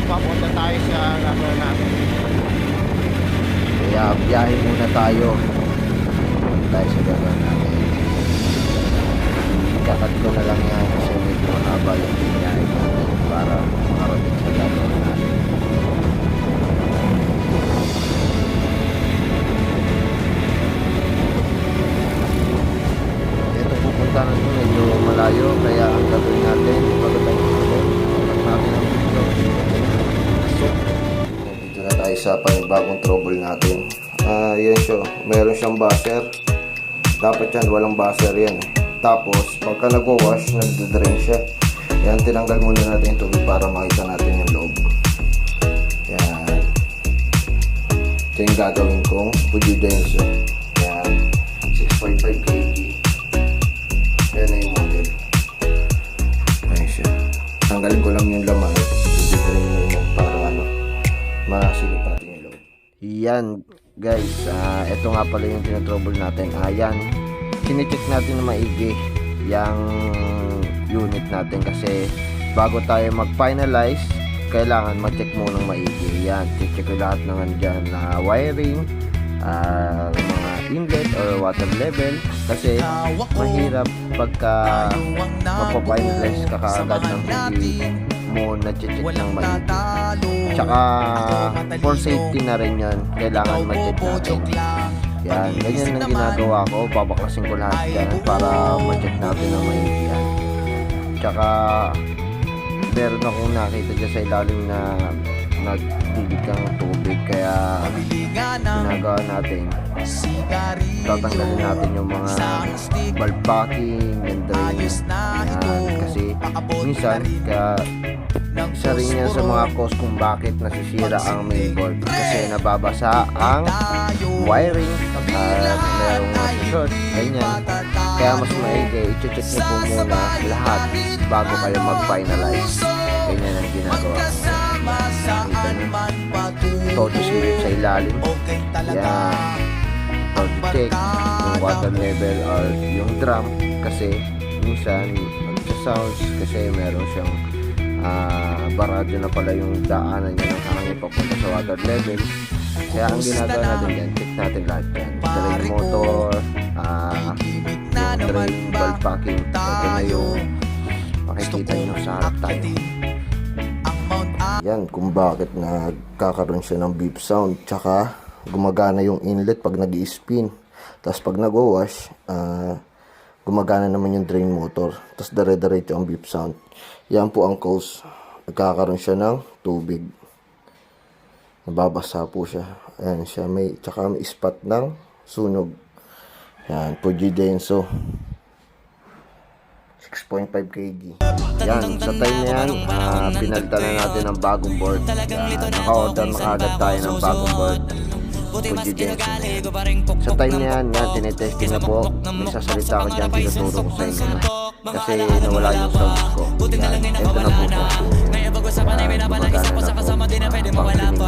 papunta tayo sa gagawin natin. Kaya biyahe muna tayo. Tayo sa gagawin natin. Kakat ko na lang yan kasi medyo mahaba yung biyahe natin para makarating sa gagawin natin. Ito pupuntahan ko medyo malayo kaya ang gagawin natin pagkatay natin ang video. So, dito na tayo sa panibagong trouble natin. Yan siya, meron siyang buzzer. Dapat yan, walang buzzer yan. Tapos, pagka nagwawash, nagdadrain siya. Yan, tinanggal muna natin yung tubig para makita natin yung loob. Yan. Ito yung gagawin kong Fujidenso. Yan, 6.5 kg. Yan na yung model. Ayan siya. Tanggalin ko lang yung laman. Nagdadrain mo yun para masilip natin yung loob. Yan. Guys, ito nga pala yung tinatrouble natin. Ayan, kine-check natin na maigi yung unit natin kasi bago tayo mag-finalize, kailangan ma-check munang maigi. Yan, check ko lahat ng andyan na wiring, mga inlet or water level kasi mahirap pagka magpa-finalize ka kaagad ng hindi mo na-check ng maigi. Tsaka for safety na rin yan, kailangan ma-check natin. Yan, ganyan ang ginagawa ko, babakasin ko lahat yan para ma-check natin ang maigi yan. Tsaka meron akong nakita dyan sa ilalim na nagdilig ng tubig, kaya ginagawa natin, tatanggalin natin yung mga valve backing and drain yan, kasi minsan kaya isa rin yan sa mga cause kung bakit nasisira ang mainboard kasi nababasa ang wiring at merong short, ganyan. Kaya mas maigi, i-check nyo po muna lahat bago kayo mag-finalize. Ganyan ang ginagawa ko. Nakita nyo, todo silip sa ilalim. Yan, todo check yung water level or yung drum kasi minsan magsa-sounds kasi meron siyang barado na pala yung daanan niya ng hangin papunta sa water level. Kaya ang ginagawa natin yan, check natin lahat yan. Drain motor, yung drain valve packing. Ito na yung makikita nyo sa harap tayo. Yan kung bakit nagkakaroon siya ng beep sound. Tsaka gumagana yung inlet pag nag-i-spin. Tapos pag nag-wash, gumagana naman yung drain motor. Tapos dire-diretso ang beep sound. Yan po ang cause. Nagkakaroon siya ng tubig. Nababasa po siya. Ayan siya. Tsaka may spot ng sunog. Yan. Fujidenso. 6.5 kg. Yan. Sa time na yan, pinalitan na natin ng bagong board. Naka-order na agad tayo ng bagong board. Fujidenso. Sa time na yan, tinetesting na po. May sasalita ko dyan, tinuturo ko sa inyo. Kasi nawala yung sounds ko. Yan. Ito na po siya. Gumagana na po.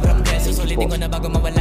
Pang-tuning. Thank you po.